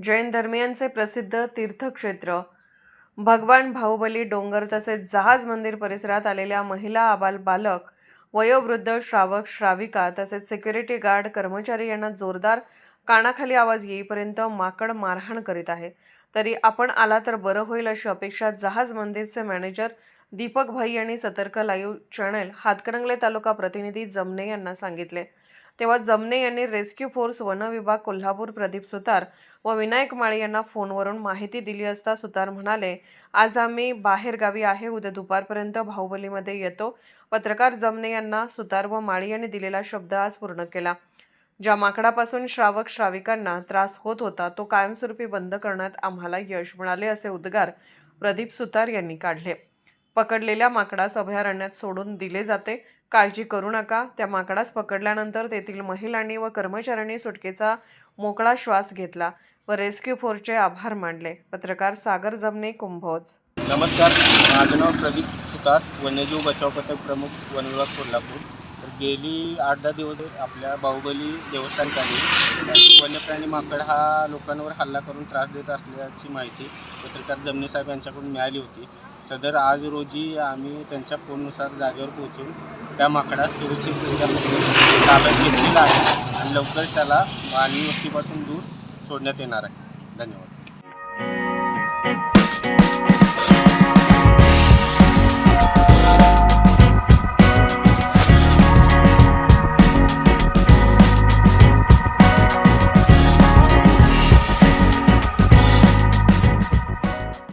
जैन धर्मियांचे प्रसिद्ध तीर्थक्षेत्र भगवान बाहुबली डोंगर तसेच जहाज मंदिर परिसरात आलेल्या महिला, आबाल, बालक, वयोवृद्ध, श्रावक, श्राविका तसेच सिक्युरिटी गार्ड कर्मचारी यांना जोरदार कानाखाली आवाज येईपर्यंत माकड मारहाण करीत आहे। तरी आपण आला तर बरं होईल अशी अपेक्षा जहाज मंदिरचे मॅनेजर दीपक भाई यांनी सतर्क लाईव्ह चॅनल हातकणंगले तालुका प्रतिनिधी जमने यांना सांगितले। तेव्हा जमने यांनी रेस्क्यू फोर्स, वन विभाग कोल्हापूर प्रदीप सुतार व विनायक माळी यांना फोनवरून माहिती दिली असता सुतार म्हणाले, आज आम्ही बाहेर गावी आहे, उद्या दुपारपर्यंत बाहुबलीमध्ये येतो। पत्रकार जमने यांना सुतार व माळी यांनी दिलेला शब्द आज पूर्ण केला। ज्या माकडापासून श्रावक श्राविकांना त्रास होत होता तो कायमस्वरूपी बंद करण्यात आम्हाला यश मिळाले असे उद्गार प्रदीप सुतार यांनी काढले। पकडलेल्या माकडास अभयारण्यात सोडून दिले जाते, काळजी करू नका। त्या माकडास पकडल्यानंतर तेथील महिलांनी व कर्मचाऱ्यांनी सुटकेचा मोकळा श्वास घेतला व रेस्क्यू फोर्सचे आभार मानले। पत्रकार सागर जमने, कुंभोज। नमस्कार, माझं नाव प्रदीप सुतार, वन्यजीव बचाव पथक प्रमुख, वन विभाग कोल्हापूर। तर गेली 8-10 दिवस आपल्या बाहुबली देवस्थानखाली वन्यप्राणी माकड हा लोकांवर हल्ला करून त्रास देत असल्याची माहिती पत्रकार जमने साहेब यांच्याकडून मिळाली होती। सदर आज रोजी आम्ही त्यांच्या फोननुसार जागेवर पोहोचून त्या माकडास सुरक्षितरित्या ताब्यात घेतलेला आहे आणि लवकरच त्याला मानवी वस्तीपासून दूर सोडण्यात येणार आहे। धन्यवाद।